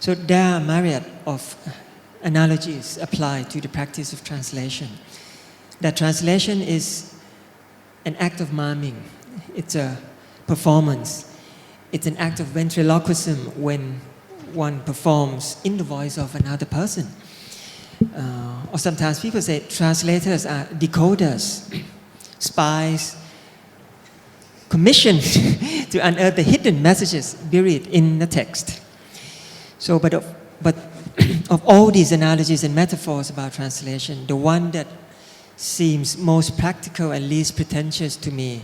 So there are a myriad of analogies applied to the practice of translation. That translation is an act of miming. It's a performance. It's an act of ventriloquism when one performs in the voice of another person. Or sometimes people say translators are decoders, spies, commissioned to unearth the hidden messages buried in the text. So, but of all these analogies and metaphors about translation, the one that seems most practical and least pretentious to me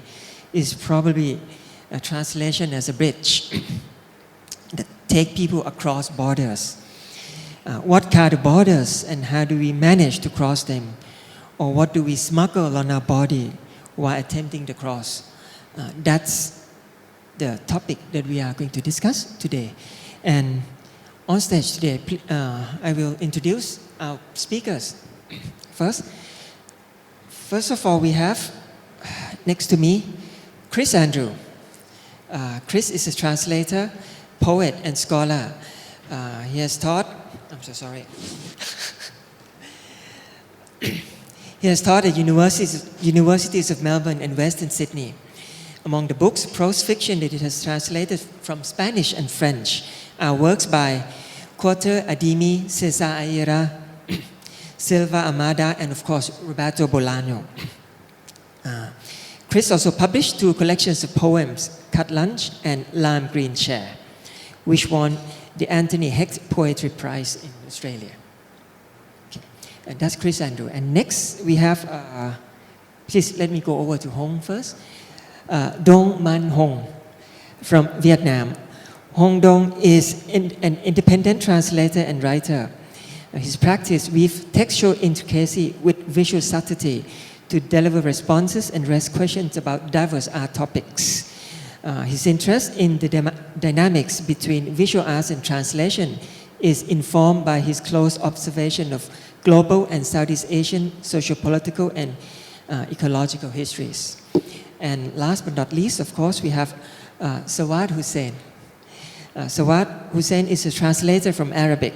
is probably a translation as a bridge that take people across borders. What are the borders and how do we manage to cross them? Or what do we smuggle on our body while attempting to cross? That's the topic that we are going to discuss today. And on stage today, I will introduce our speakers. First of all, we have next to me Chris Andrew. Chris is a translator, poet, and scholar. He has taught, I'm so sorry. He has taught at universities of Melbourne and Western Sydney. Among the books, prose fiction that it has translated from Spanish and French are works by Quarter Adimi, Cesar Aira, Silva Amada, and of course, Roberto Bolaño. Chris also published 2 collections of poems, Cut Lunch and Lime Green Chair, which won the Anthony Hecht Poetry Prize in Australia. Okay. And that's Chris Andrew. And next we have, please let me go over to Hong first. Duong Man Hong from Vietnam. Hong Dong is an independent translator and writer. His practice weaves textual intricacy with visual subtlety to deliver responses and raise questions about diverse art topics. His interest in the dynamics between visual arts and translation is informed by his close observation of global and Southeast Asian socio-political and ecological histories. And last but not least, of course, we have Sawad Hussain. Sawad Hussain is a translator from Arabic.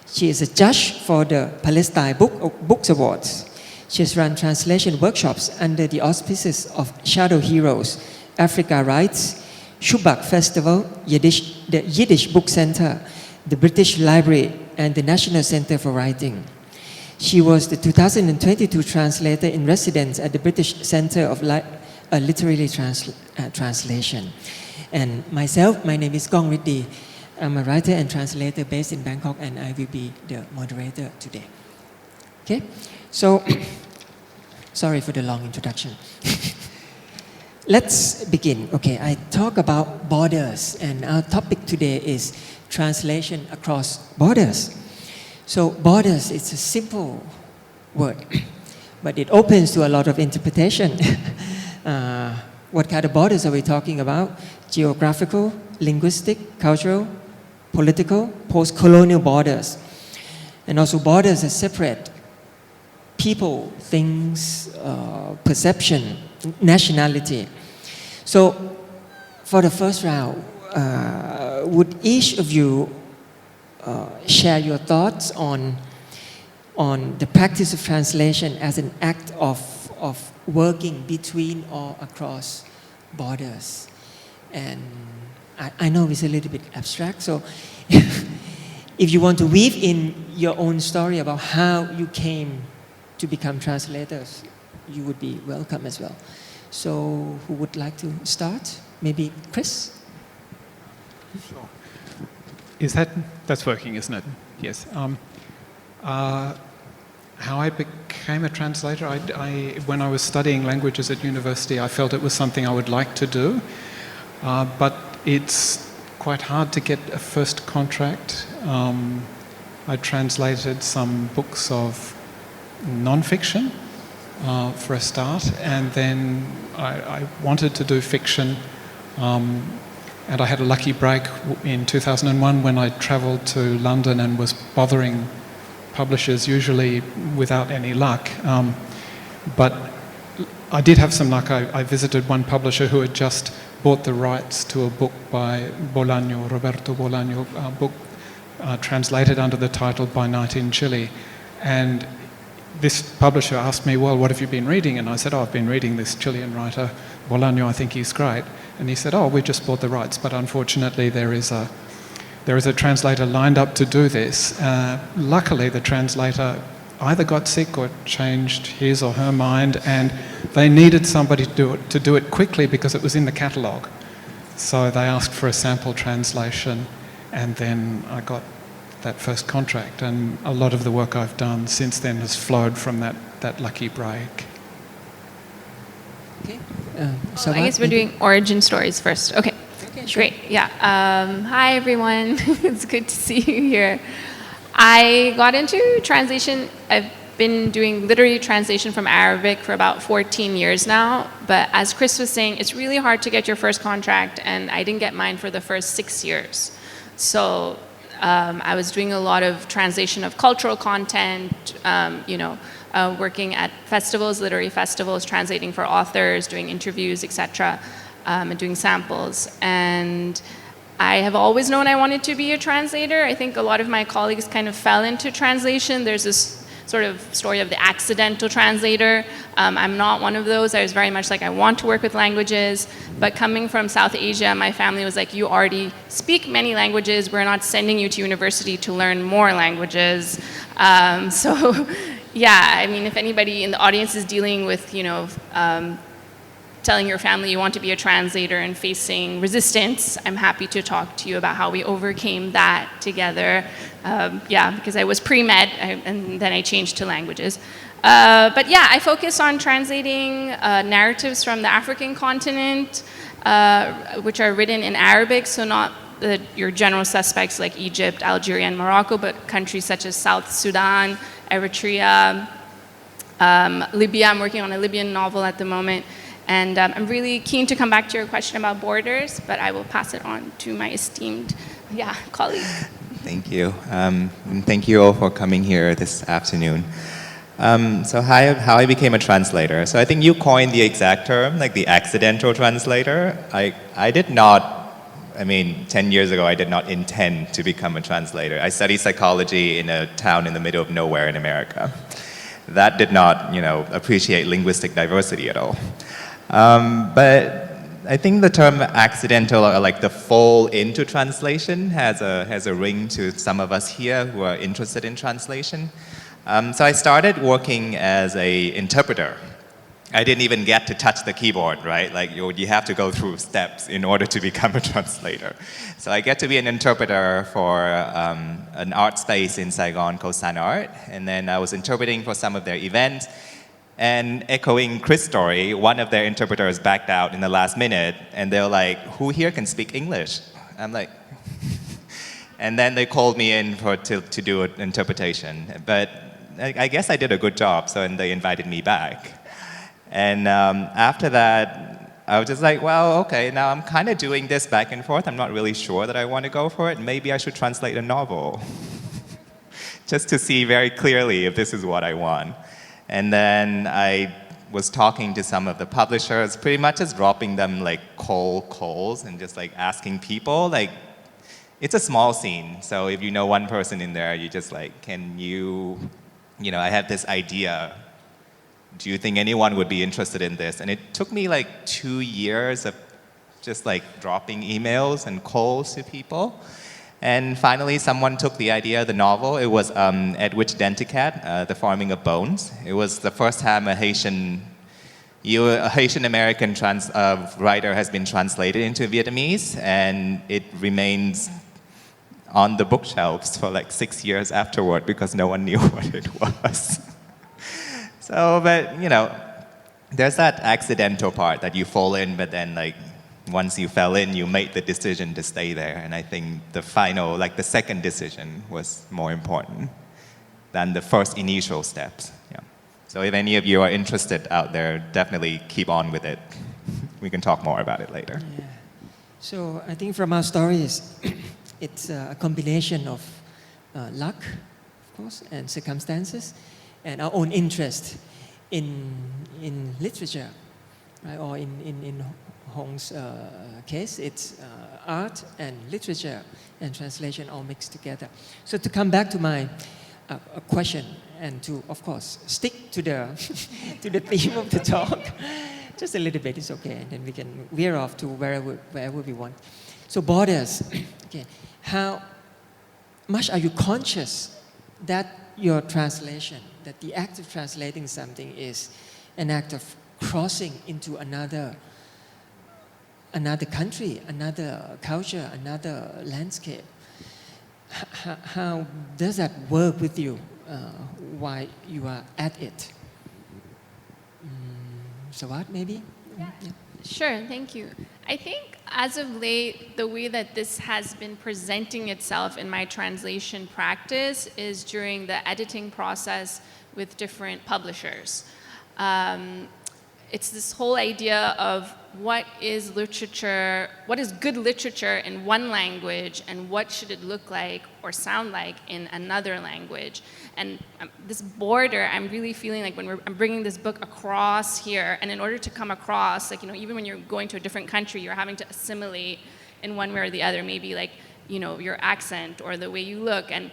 She is a judge for the Palestine Books Awards. She has run translation workshops under the auspices of Shadow Heroes, Africa Writes, Shubak Festival, the Yiddish Book Center, the British Library, and the National Center for Writing. She was the 2022 translator in residence at the British Center of Literary Translation. And myself, my name is Rithdee. I'm a writer and translator based in Bangkok, and I will be the moderator today. Okay, so sorry for the long introduction. Let's begin. Okay, I talk about borders, and our topic today is translation across borders. So borders, it's a simple word, but it opens to a lot of interpretation. What kind of borders are we talking about? Geographical, linguistic, cultural, political, post-colonial borders. And also borders are separate people, things, perception, nationality. So for the first round, would each of you share your thoughts on the practice of translation as an act of working between or across borders? And I know it's a little bit abstract, so if you want to weave in your own story about how you came to become translators, you would be welcome as well. So who would like to start? Maybe Chris? Sure. That's working, isn't it? Yes. How I became a translator, when I was studying languages at university, I felt it was something I would like to do, but it's quite hard to get a first contract. I translated some books of non-fiction for a start, and then I wanted to do fiction, and I had a lucky break in 2001 when I travelled to London and was bothering publishers, usually without any luck. But I did have some luck. I visited one publisher who had just bought the rights to a book by Bolaño, Roberto Bolaño, a book translated under the title By Night in Chile. And this publisher asked me, well, what have you been reading? And I said, oh, I've been reading this Chilean writer, Bolaño, I think he's great. And he said, oh, we just bought the rights, but unfortunately there is a translator lined up to do this. Luckily, the translator either got sick or changed his or her mind, and they needed somebody to do it quickly because it was in the catalogue. So they asked for a sample translation, and then I got that first contract, and a lot of the work I've done since then has flowed from that lucky break. Okay. I guess we're doing origin stories first. Okay, sure. Great. Yeah. Hi, everyone. It's good to see you here. I got into translation. I've been doing literary translation from Arabic for about 14 years now. But as Chris was saying, it's really hard to get your first contract, and I didn't get mine for the first 6 years. So I was doing a lot of translation of cultural content, working at festivals, literary festivals, translating for authors, doing interviews, etc., and doing samples. And I have always known I wanted to be a translator. I think a lot of my colleagues kind of fell into translation. There's this sort of story of the accidental translator. I'm not one of those. I was very much like, I want to work with languages. But coming from South Asia, my family was like, you already speak many languages. We're not sending you to university to learn more languages. So yeah, I mean, if anybody in the audience is dealing with, telling your family you want to be a translator and facing resistance, I'm happy to talk to you about how we overcame that together. Because I was pre-med and then I changed to languages. But yeah, I focus on translating narratives from the African continent, which are written in Arabic, so not your general suspects like Egypt, Algeria, and Morocco, but countries such as South Sudan, Eritrea, Libya. I'm working on a Libyan novel at the moment. And I'm really keen to come back to your question about borders, but I will pass it on to my esteemed colleague. Thank you. And thank you all for coming here this afternoon. So how I became a translator. So I think you coined the exact term, like the accidental translator. I did not, 10 years ago, I did not intend to become a translator. I studied psychology in a town in the middle of nowhere in America. That did not, appreciate linguistic diversity at all. But I think the term accidental, or like the fall into translation, has a ring to some of us here who are interested in translation. So I started working as an interpreter. I didn't even get to touch the keyboard, right? Like you have to go through steps in order to become a translator. So I get to be an interpreter for an art space in Saigon called San Art, and then I was interpreting for some of their events. And echoing Chris' story, one of their interpreters backed out in the last minute, and they're like, who here can speak English? I'm like, and then they called me in to do an interpretation. But I guess I did a good job, and they invited me back. And after that, I was just like, well, okay, now I'm kind of doing this back and forth. I'm not really sure that I want to go for it. Maybe I should translate a novel, just to see very clearly if this is what I want. And then I was talking to some of the publishers, pretty much just dropping them like cold calls and just like asking people, like, it's a small scene. So if you know one person in there, you just like, can you, I have this idea. Do you think anyone would be interested in this? And it took me like 2 years of just like dropping emails and calls to people. And finally, someone took the idea of the novel. It was Edwidge Denticat, The Farming of Bones. It was the first time a Haitian American writer has been translated into Vietnamese, and it remains on the bookshelves for like 6 years afterward because no one knew what it was. So, but there's that accidental part that you fall in, but then like once you fell in, you made the decision to stay there. And I think the final, like the second decision was more important than the first initial steps. Yeah. So if any of you are interested out there, definitely keep on with it. We can talk more about it later. Yeah. So I think from our stories, it's a combination of luck, of course, and circumstances, and our own interest in literature, right? Or in Hong's case, it's art and literature and translation all mixed together. So to come back to my question and to, of course, stick to the to the theme of the talk, just a little bit is okay, and then we can veer off to wherever we want. So borders, okay, how much are you conscious that your translation, that the act of translating something is an act of crossing into another country, another culture, another landscape? How does that work with you while you are at it? Sawad, maybe? Yeah. Sure, thank you. I think as of late, the way that this has been presenting itself in my translation practice is during the editing process with different publishers. It's this whole idea of what is literature, what is good literature in one language, and what should it look like or sound like in another language. And this border, I'm really feeling like when I'm bringing this book across here, and in order to come across, like, even when you're going to a different country, you're having to assimilate in one way or the other, maybe like, your accent or the way you look. And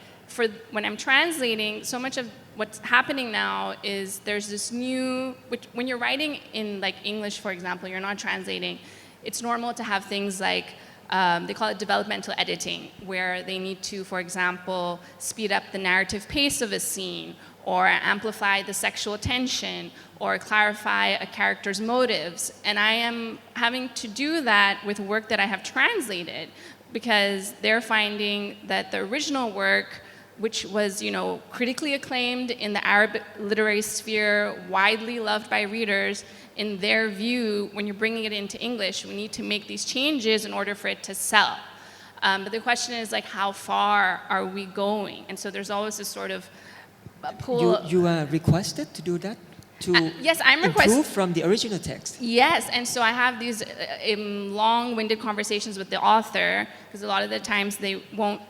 when I'm translating, so much of what's happening now is there's this new, which when you're writing in like English, for example, you're not translating, it's normal to have things like, they call it developmental editing, where they need to, for example, speed up the narrative pace of a scene, or amplify the sexual tension, or clarify a character's motives. And I am having to do that with work that I have translated, because they're finding that the original work, which was, critically acclaimed in the Arab literary sphere, widely loved by readers, in their view, when you're bringing it into English, we need to make these changes in order for it to sell. But the question is, like, how far are we going? And so there's always this sort of pull. You are requested to do that? To yes, I'm requested. Improve from the original text? Yes, and so I have these long-winded conversations with the author, because a lot of the times they won't,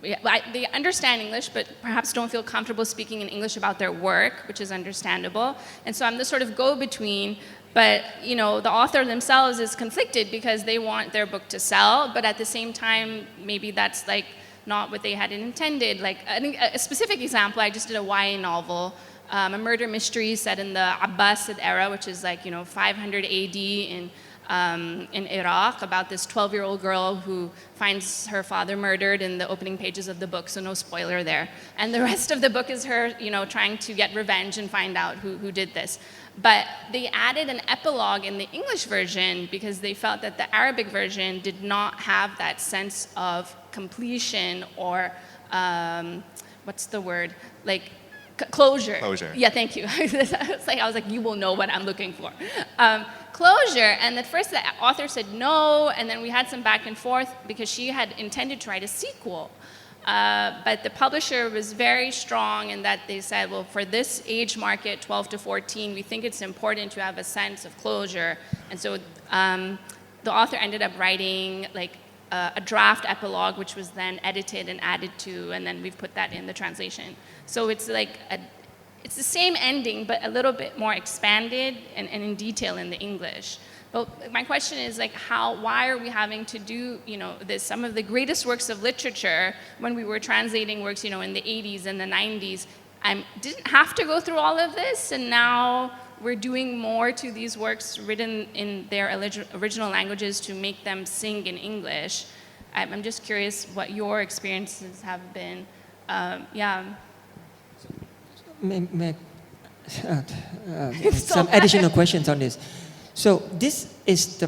they understand English, but perhaps don't feel comfortable speaking in English about their work, which is understandable. And so I'm this sort of go-between, but the author themselves is conflicted because they want their book to sell, but at the same time, maybe that's like not what they had intended. Like, I think a specific example, I just did a YA novel, a murder mystery set in the Abbasid era, which is like 500 AD in Iraq, about this 12-year-old girl who finds her father murdered in the opening pages of the book, so no spoiler there. And the rest of the book is her, trying to get revenge and find out who did this. But they added an epilogue in the English version because they felt that the Arabic version did not have that sense of completion or, what's the word? Like, closure. Closure. Yeah, thank you. I was like, you will know what I'm looking for. Closure, and at first the author said no, and then we had some back and forth because she had intended to write a sequel. But the publisher was very strong in that they said, well, for this age market, 12 to 14, we think it's important to have a sense of closure. And so the author ended up writing like a draft epilogue, which was then edited and added to, and then we've put that in the translation. So it's like it's the same ending, but a little bit more expanded and in detail in the English. But my question is, like, why are we having to do, this? Some of the greatest works of literature, when we were translating works, in the 80s and the 90s, didn't have to go through all of this, and now we're doing more to these works written in their original languages to make them sing in English. I'm just curious what your experiences have been. Some additional questions on this. So this is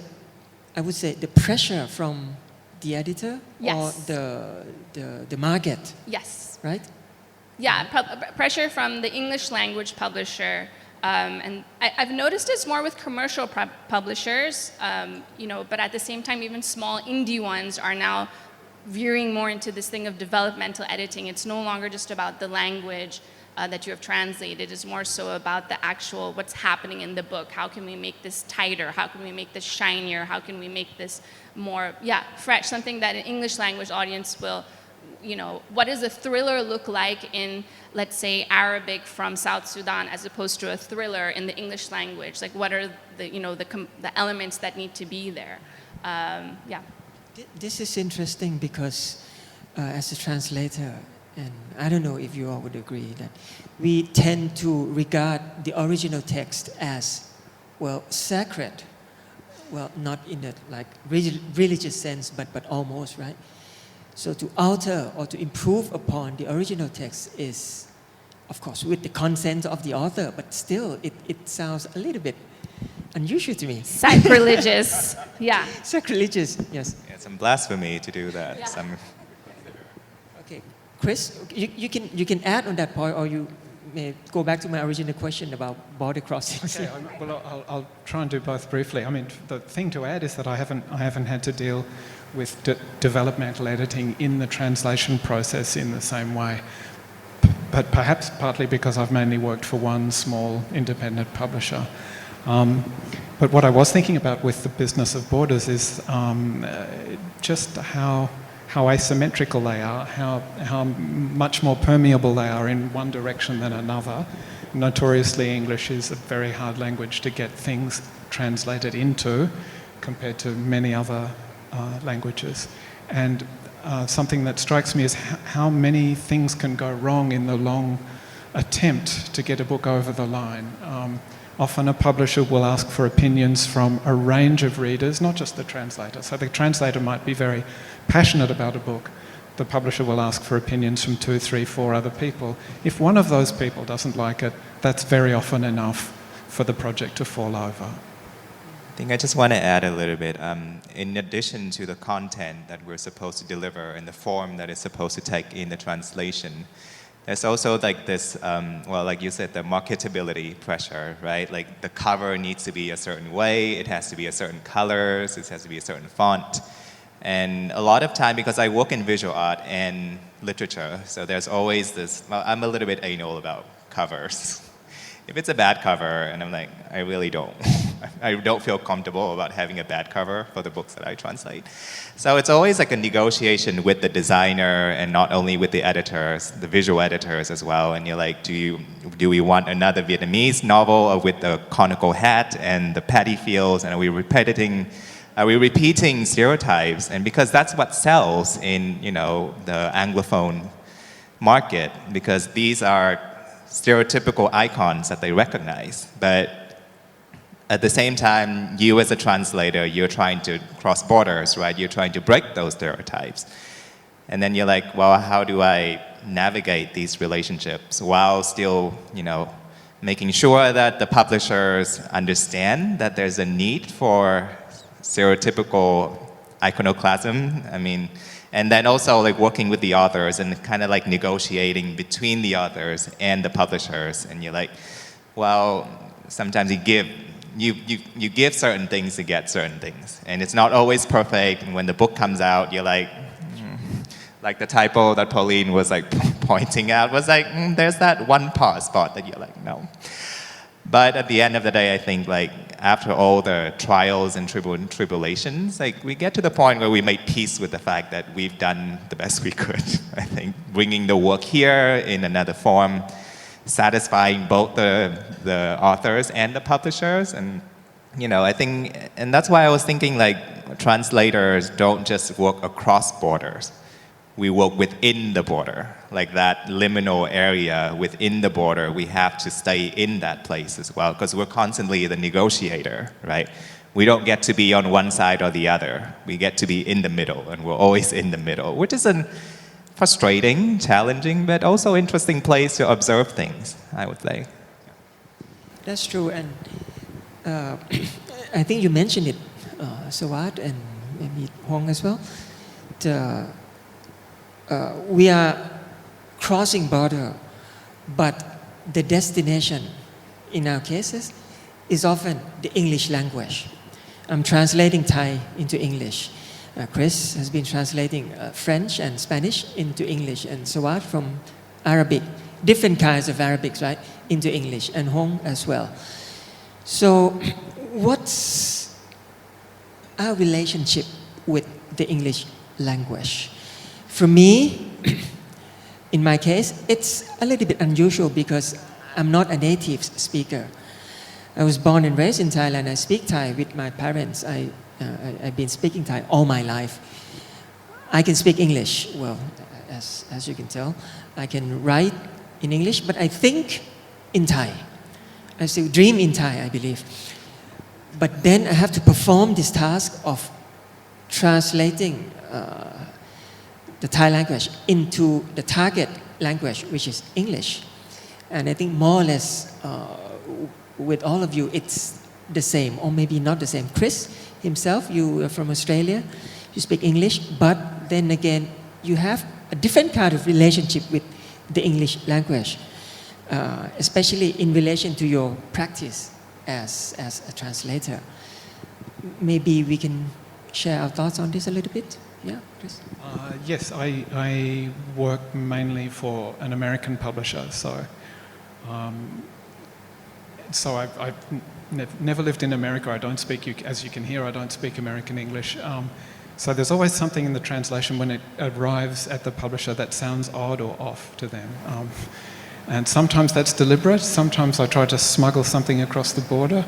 I would say, the pressure from the editor, yes, or the market? Yes. Right? Yeah, pressure from the English language publisher. And I've noticed it's more with commercial publishers, but at the same time, even small indie ones are now veering more into this thing of developmental editing. It's no longer just about the language that you have translated. It's more so about the actual what's happening in the book. How can we make this tighter? How can we make this shinier? How can we make this more, fresh? Something that an English language audience will, what does a thriller look like in, let's say, Arabic from South Sudan as opposed to a thriller in the English language? Like, what are the elements that need to be there? This is interesting because as a translator, and I don't know if you all would agree, that we tend to regard the original text as, well, sacred. Well, not in a like religious sense, but almost, right? So to alter or to improve upon the original text is, of course, with the consent of the author, but still it sounds a little bit unusual to me. Sacrilegious, yeah. Sacrilegious, yes. Yeah, it's some blasphemy to do that. Yeah. Okay, Chris, you can add on that point, or you may go back to my original question about border crossings. Okay, well, I'll try and do both briefly. I mean, the thing to add is that I haven't had to deal with developmental editing in the translation process in the same way, but perhaps partly because I've mainly worked for one small independent publisher. But what I was thinking about with the business of borders is just how asymmetrical they are, how much more permeable they are in one direction than another. Notoriously, English is a very hard language to get things translated into compared to many other languages. And something that strikes me is how many things can go wrong in the long attempt to get a book over the line. Often a publisher will ask for opinions from a range of readers, not just the translator. So the translator might be very passionate about a book. The publisher will ask for opinions from 2, 3, 4 other people. If one of those people doesn't like it, that's very often enough for the project to fall over. I think I just want to add a little bit. In addition to the content that we're supposed to deliver and the form that is supposed to take in the translation, there's also like this, well, like you said, the marketability pressure, right? Like the cover needs to be a certain way, it has to be a certain colors, it has to be a certain font. And a lot of time, because I work in visual art and literature, so there's always this, well, I'm a little bit anal about covers. If it's a bad cover, and I'm like, I really don't. I don't feel comfortable about having a bad cover for the books that I translate. So it's always like a negotiation with the designer and not only with the editors, the visual editors as well. And you're like, do we want another Vietnamese novel with the conical hat and the paddy fields, and are we repeating stereotypes? And because that's what sells in, you know, the Anglophone market, because these are stereotypical icons that they recognize. But at the same time, you as a translator, you're trying to cross borders, right? You're trying to break those stereotypes. And then you're like, well, how do I navigate these relationships while still, you know, making sure that the publishers understand that there's a need for stereotypical iconoclasm? I mean, and then also like working with the authors and kind of like negotiating between the authors and the publishers. And you're like, well, sometimes you give certain things to get certain things. And it's not always perfect. And when the book comes out, you're like the typo that Pauline was like pointing out was like, there's that one spot that you're like, no. But at the end of the day, I think like after all the trials and tribulations, like we get to the point where we made peace with the fact that we've done the best we could. I think bringing the work here in another form, satisfying both the authors and the publishers. And, you know, I think, and that's why I was thinking like translators don't just work across borders. We work within the border, like that liminal area within the border. We have to stay in that place as well, because we're constantly the negotiator, right? We don't get to be on one side or the other. We get to be in the middle, and we're always in the middle, which is a frustrating, challenging, but also interesting place to observe things, I would say. That's true, and I think you mentioned it, Sawad, and maybe Duong as well. We are crossing border, but the destination, in our cases, is often the English language. I'm translating Thai into English. Chris has been translating French and Spanish into English, and Sawad from Arabic, different kinds of Arabics, right, into English, and Duong as well. So what's our relationship with the English language? For me, in my case, it's a little bit unusual because I'm not a native speaker. I was born and raised in Thailand. I speak Thai with my parents. I I've been speaking Thai all my life. I can speak English well, as you can tell. I can write in English, but I think in Thai. I still dream in Thai, I believe. But then I have to perform this task of translating the Thai language into the target language, which is English. And I think more or less with all of you, it's the same, or maybe not the same. Chris himself, you are from Australia, you speak English, but then again, you have a different kind of relationship with the English language, especially in relation to your practice as a translator. Maybe we can share our thoughts on this a little bit. Yeah, Chris? Yes, I work mainly for an American publisher, so I've never lived in America. I don't speak, as you can hear, I don't speak American English. So there's always something in the translation when it arrives at the publisher that sounds odd or off to them. And sometimes that's deliberate. Sometimes I try to smuggle something across the border.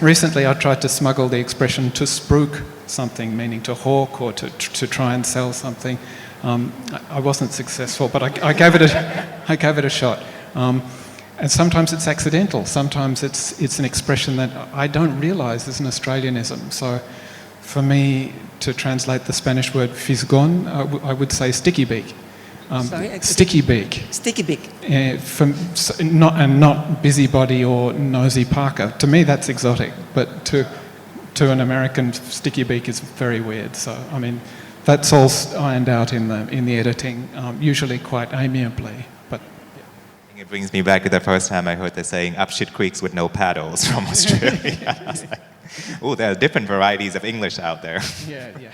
Recently I tried to smuggle the expression to spruik something, meaning to hawk or to try and sell something. I wasn't successful, but I gave it a shot. And sometimes it's accidental. Sometimes it's an expression that I don't realise is an Australianism. So for me to translate the Spanish word fisgon, I would say sticky beak. Sticky beak. Sticky beak. Not busybody or nosy Parker. To me, that's exotic, but to an American, sticky beak is very weird. So I mean, that's all ironed out in the editing, usually quite amiably. But yeah. It brings me back to the first time I heard the saying "up shit creeks with no paddles" from Australia. I was like, "Oh, there are different varieties of English out there." Yeah.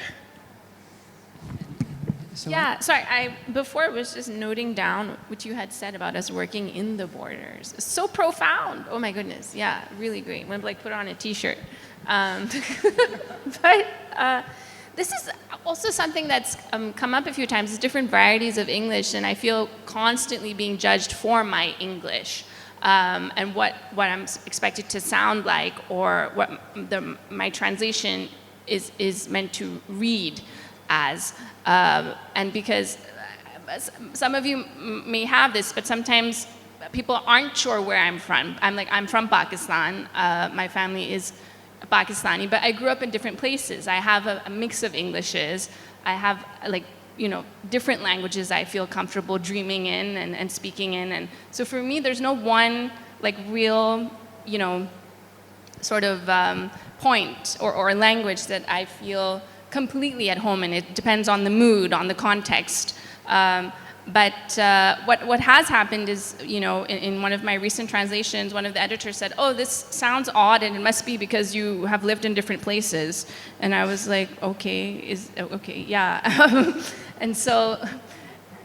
Yeah, sorry, before I was just noting down what you had said about us working in the borders. It's so profound. Oh my goodness, yeah, really great. I'm gonna like put on a t-shirt. But this is also something that's come up a few times, is different varieties of English, and I feel constantly being judged for my English. And what I'm expected to sound like, or what my translation is meant to read as. And because some of you may have this, but sometimes people aren't sure where I'm from. I'm from Pakistan. My family is Pakistani, but I grew up in different places. I have a mix of Englishes. I have different languages I feel comfortable dreaming in and speaking in. And so for me, there's no one real, sort of point or language that I feel completely at home, and it depends on the mood, on the context. But what has happened is, in one of my recent translations, one of the editors said, "Oh, this sounds odd, and it must be because you have lived in different places." And I was like, "Okay, yeah." And so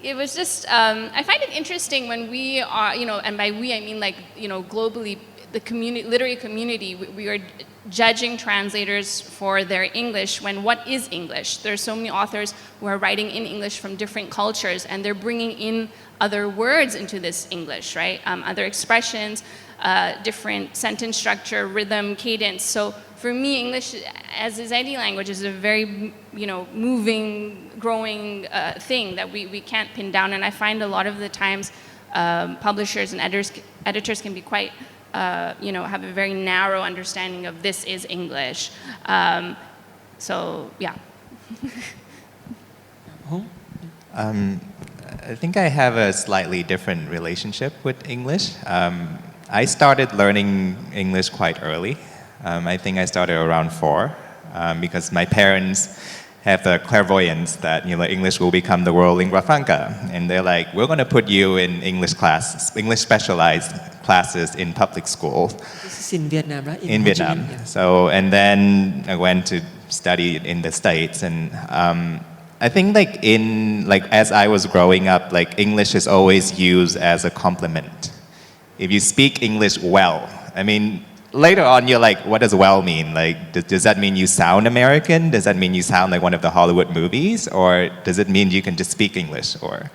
it was just, I find it interesting when we are, and by we I mean globally, the literary community, we are judging translators for their English when what is English? There's so many authors who are writing in English from different cultures, and they're bringing in other words into this English, right? Other expressions, different sentence structure, rhythm, cadence. So for me, English, as is any language, is a very, moving, growing thing that we can't pin down. And I find a lot of the times publishers and editors can be quite have a very narrow understanding of this is English. So, yeah. I think I have a slightly different relationship with English. I started learning English quite early. I think I started around 4 because my parents have the clairvoyance that English will become the world lingua franca, and they're like, "We're going to put you in English specialized classes in public school." This is in Vietnam, right? In Vietnam. Yeah. So, and then I went to study in the States, and I think as I was growing up, English is always used as a compliment. If you speak English well, I mean, later on, you're like, what does well mean? Does that mean you sound American? Does that mean you sound like one of the Hollywood movies? Or does it mean you can just speak English? Or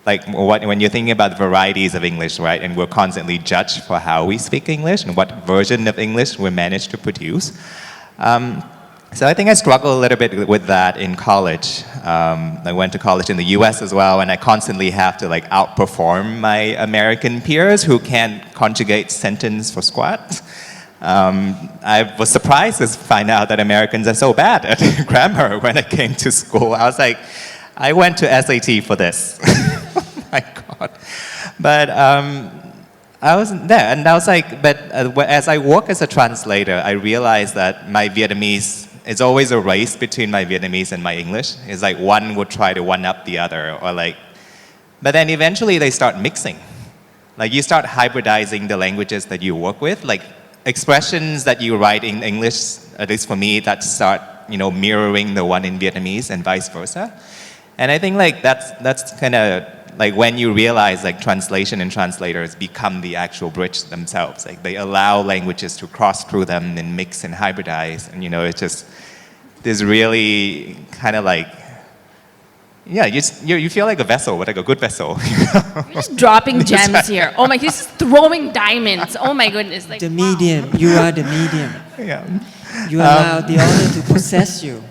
when you're thinking about the varieties of English, right? And we're constantly judged for how we speak English and what version of English we manage to produce. So I think I struggled a little bit with that in college. I went to college in the US as well, and I constantly have to like outperform my American peers who can't conjugate sentence for squat. I was surprised to find out that Americans are so bad at grammar when I came to school. I was like, I went to SAT for this. Oh my God. But I was there, and I was like, but as I work as a translator, I realized that my Vietnamese, it's always a race between my Vietnamese and my English. It's like one would try to one up the other, or like, but then eventually they start mixing. Like you start hybridizing the languages that you work with, like expressions that you write in English, at least for me, that start, mirroring the one in Vietnamese and vice versa. And I think like that's kind of like when you realize like translation and translators become the actual bridge themselves. Like they allow languages to cross through them and mix and hybridize. And it's just this really kind of like, yeah, you feel like a vessel, but like a good vessel. You're just dropping gems here. Oh my, he's just throwing diamonds. Oh my goodness. Like, The medium, you are the medium. Yeah. You allow the other to possess you,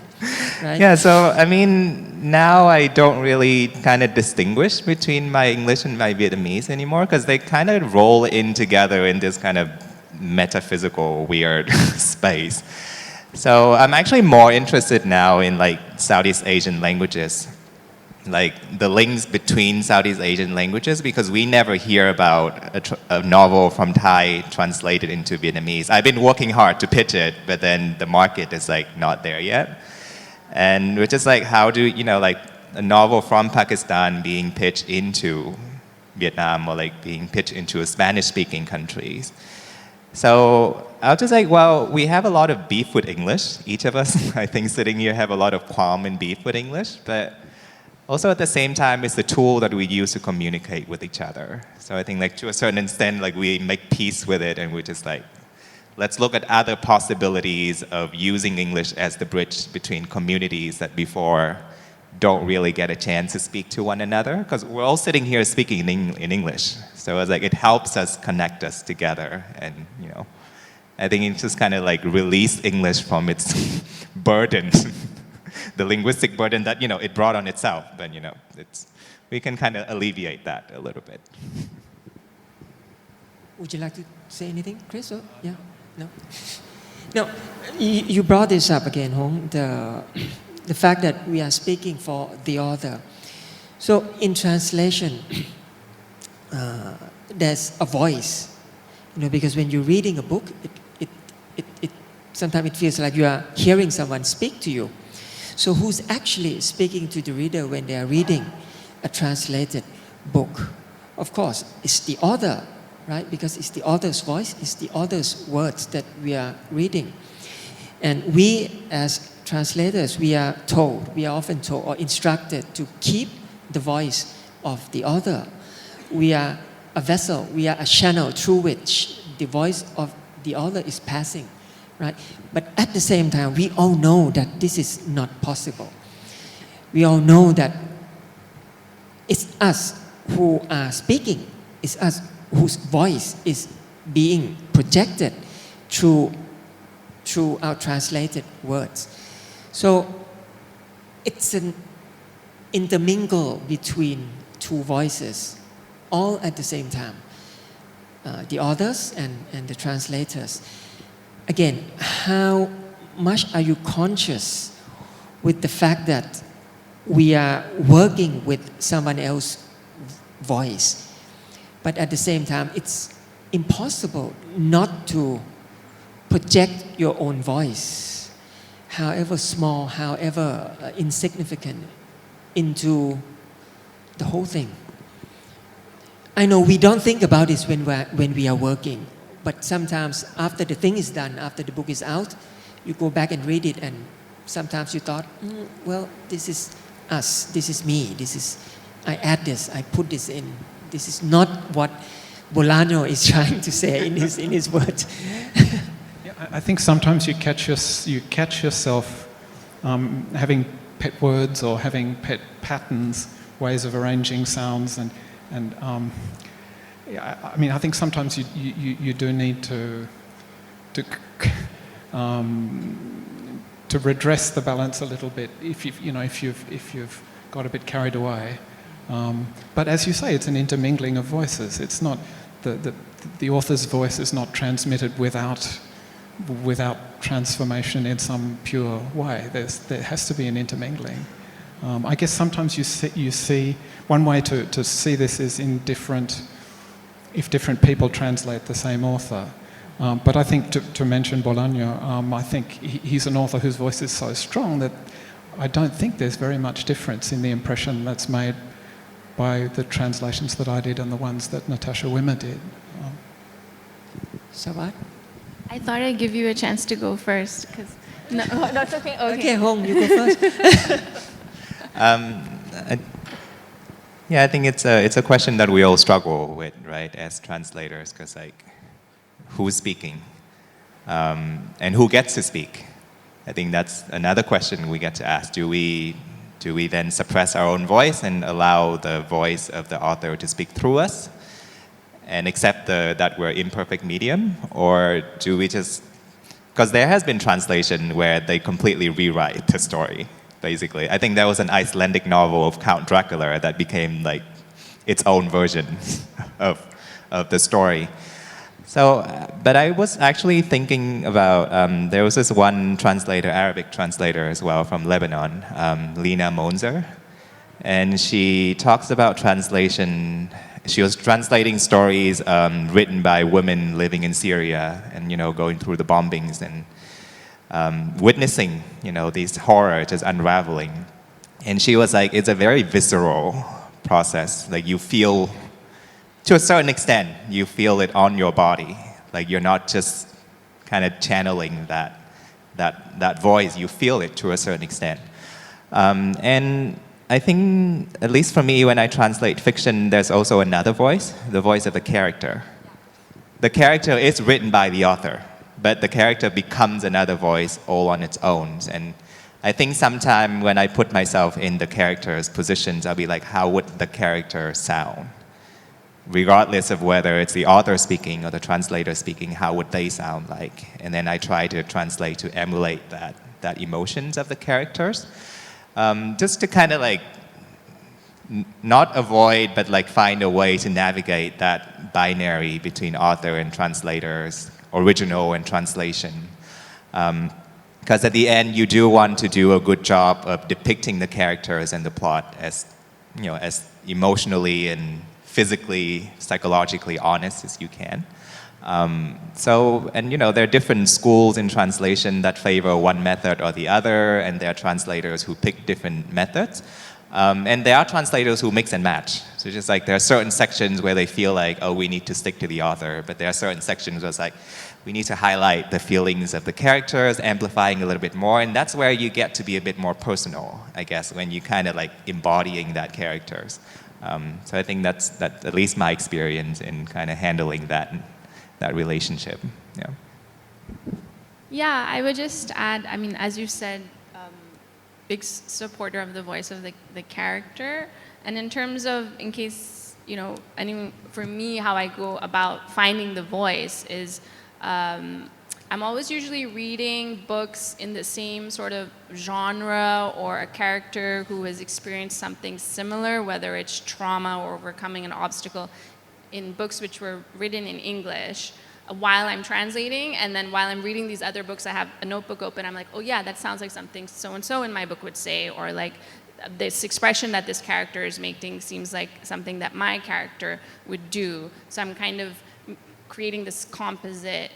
right? Yeah, so I mean, now I don't really kind of distinguish between my English and my Vietnamese anymore because they kind of roll in together in this kind of metaphysical, weird space. So I'm actually more interested now in like Southeast Asian languages, like the links between Southeast Asian languages, because we never hear about a novel from Thai translated into Vietnamese. I've been working hard to pitch it, but then the market is like not there yet. And we're just like, how do, like a novel from Pakistan being pitched into Vietnam or like being pitched into a Spanish-speaking countries. So I was just like, well, we have a lot of beef with English. Each of us, I think, sitting here have a lot of qualm and beef with English, but also at the same time, it's the tool that we use to communicate with each other. So I think like to a certain extent, like we make peace with it and we're just like, let's look at other possibilities of using English as the bridge between communities that before don't really get a chance to speak to one another, because we're all sitting here speaking in English. So it's like it helps us connect us together, and I think it's just kind of like release English from its burden, the linguistic burden that it brought on itself. But we can kind of alleviate that a little bit. Would you like to say anything, Chris? Or, yeah. No, you brought this up again, Hong, the fact that we are speaking for the author. So in translation, there's a voice, because when you're reading a book, it sometimes it feels like you are hearing someone speak to you. So who's actually speaking to the reader when they are reading a translated book? Of course, it's the author, right? Because it's the author's voice, it's the author's words that we are reading. And we as translators, we are often told or instructed to keep the voice of the author. We are a vessel, we are a channel through which the voice of the author is passing, right? But at the same time, we all know that this is not possible. We all know that it's us who are speaking, it's us whose voice is being projected through our translated words. So it's an intermingle between two voices, all at the same time. The authors and the translators. Again, how much are you conscious with the fact that we are working with someone else's voice? But at the same time, it's impossible not to project your own voice, however small, however insignificant, into the whole thing. I know we don't think about this when we are working, but sometimes after the thing is done, after the book is out, you go back and read it, and sometimes you thought, well, this is us, this is me, I add this, I put this in. This is not what Bolaño is trying to say in his words. Yeah, I think sometimes you catch yourself having pet words or having pet patterns, ways of arranging sounds, and I mean, I think sometimes you do need to to redress the balance a little bit if you've got a bit carried away. But as you say, it's an intermingling of voices. It's not the author's voice is not transmitted without transformation in some pure way. There has to be an intermingling. I guess sometimes you see one way to see this is if different people translate the same author. But I think to mention Bolaño, I think he's an author whose voice is so strong that I don't think there's very much difference in the impression that's made by the translations that I did and the ones that Natasha Wimmer did. Sawad? I thought I'd give you a chance to go first, because no, that's okay. Okay, Hong, you go first. Yeah, I think it's a question that we all struggle with, right, as translators, because like, who's speaking, and who gets to speak? I think that's another question we get to ask. Do we then suppress our own voice and allow the voice of the author to speak through us, and accept that we're imperfect medium, or do we just? Because there has been translation where they completely rewrite the story. Basically, I think there was an Icelandic novel of Count Dracula that became like its own version of the story. So, but I was actually thinking about, there was this one translator, Arabic translator as well from Lebanon, Lina Monzer, and she talks about translation. She was translating stories written by women living in Syria and, going through the bombings and witnessing, these horror just unraveling. And she was like, it's a very visceral process. Like you feel, to a certain extent, you feel it on your body. Like you're not just kind of channeling that voice, you feel it to a certain extent. And I think, at least for me, when I translate fiction, there's also another voice, the voice of the character. The character is written by the author, but the character becomes another voice all on its own. And I think sometimes when I put myself in the character's positions, I'll be like, how would the character sound? Regardless of whether it's the author speaking or the translator speaking, how would they sound like? And then I try to translate to emulate that emotions of the characters. Just to kind of like, not avoid, but like find a way to navigate that binary between author and translators, original and translation. Because at the end, you do want to do a good job of depicting the characters and the plot as, as emotionally and physically, psychologically honest as you can. There are different schools in translation that favor one method or the other, and there are translators who pick different methods. And there are translators who mix and match. So just like there are certain sections where they feel like, oh, we need to stick to the author, but there are certain sections where it's like, we need to highlight the feelings of the characters, amplifying a little bit more, and that's where you get to be a bit more personal, I guess, when you kind of like embodying that characters. So I think that's at least my experience in kind of handling that relationship. Yeah. Yeah, I would just add, I mean, as you said, big supporter of the voice of the character. And in terms of, in case, for me, how I go about finding the voice is, I'm always usually reading books in the same sort of genre or a character who has experienced something similar, whether it's trauma or overcoming an obstacle, in books which were written in English while I'm translating. And then while I'm reading these other books, I have a notebook open. I'm like, oh yeah, that sounds like something so-and-so in my book would say, or like this expression that this character is making seems like something that my character would do. So I'm kind of creating this composite,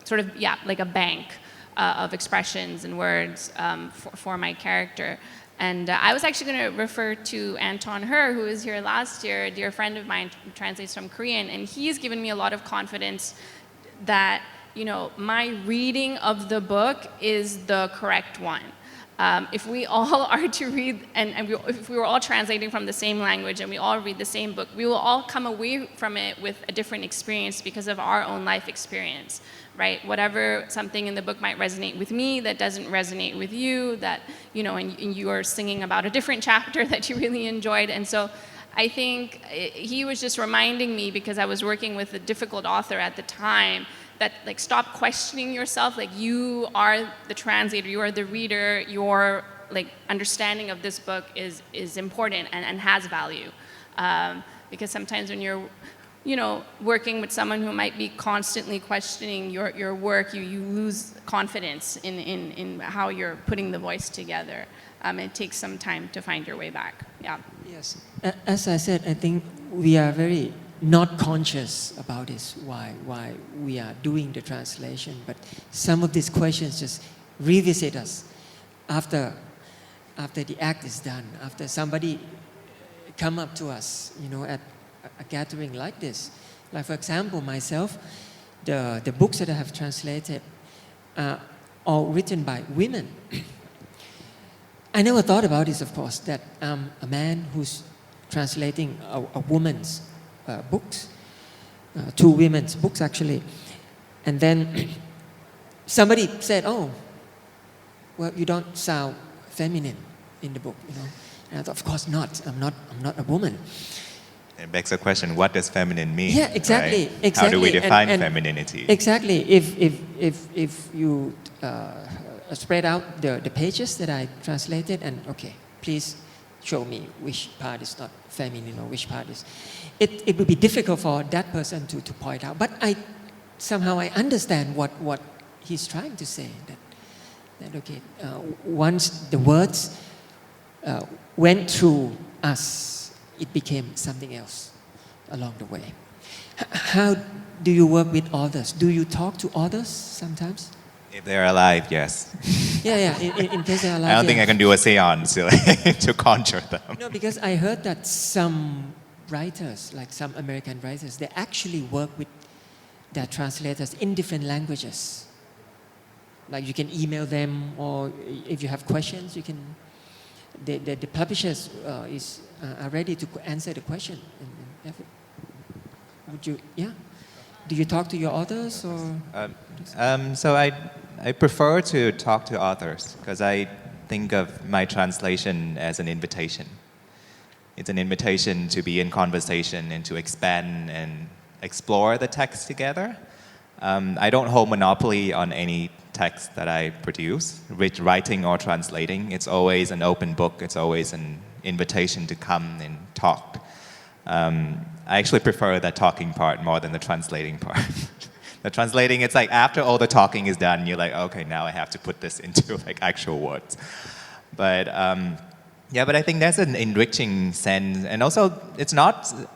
sort of, like a bank of expressions and words for my character. And I was actually going to refer to Anton Her, who was here last year, a dear friend of mine, translates from Korean, and he's given me a lot of confidence that, my reading of the book is the correct one. If we all are to read, if we were all translating from the same language and we all read the same book, we will all come away from it with a different experience because of our own life experience, right? Whatever something in the book might resonate with me that doesn't resonate with you, that, and you are singing about a different chapter that you really enjoyed. And so I think he was just reminding me, because I was working with a difficult author at the time, that like stop questioning yourself. Like you are the translator, you are the reader, your like understanding of this book is important and has value. Because sometimes when you're working with someone who might be constantly questioning your work, you lose confidence in how you're putting the voice together. It takes some time to find your way back. Yeah. Yes. As I said, I think we are very not conscious about this, why we are doing the translation, but some of these questions just revisit us after the act is done, after somebody come up to us, at a gathering like this. Like for example, myself, the books that I have translated are all written by women. I never thought about this, of course, that I'm a man who's translating a woman's books, two women's books actually. And then somebody said, oh, well, you don't sound feminine in the book, And I thought, of course not, I'm not a woman. It begs the question, what does feminine mean? Yeah, exactly, right? exactly. How do we define and femininity? Exactly. If you spread out the pages that I translated, and okay, please show me which part is not feminine or which part is. It would be difficult for that person to point out. But somehow I understand what he's trying to say. That okay, once the words went through us, it became something else along the way. How do you work with authors? Do you talk to authors sometimes? If they're alive, yes. Yeah. In case they're alive. I don't think I can do a seance to conjure them. No, because I heard that some writers, like some American writers, they actually work with their translators in different languages. Like you can email them, or if you have questions, you can. The publishers are ready to answer the question. Would you? Yeah. Do you talk to your authors or? So I prefer to talk to authors because I think of my translation as an invitation. It's an invitation to be in conversation and to expand and explore the text together. I don't hold monopoly on any text that I produce, writing or translating. It's always an open book. It's always an invitation to come and talk. I actually prefer that talking part more than the translating part. The translating, it's like after all the talking is done, you're like, okay, now I have to put this into like actual words. But but I think there's an enriching sense, and also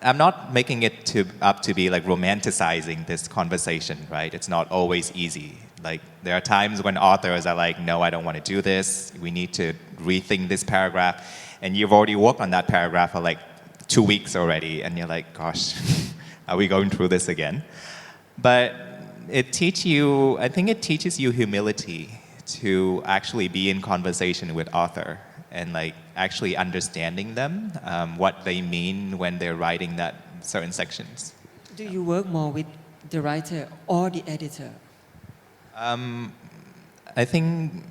I'm not making it up to be like romanticizing this conversation, right? It's not always easy. Like there are times when authors are like, no, I don't want to do this. We need to rethink this paragraph, and you've already worked on that paragraph for like 2 weeks already, and you're like, gosh, are we going through this again? But I think it teaches you humility to actually be in conversation with author and like actually understanding them, what they mean when they're writing that certain sections. Do you work more with the writer or the editor? I think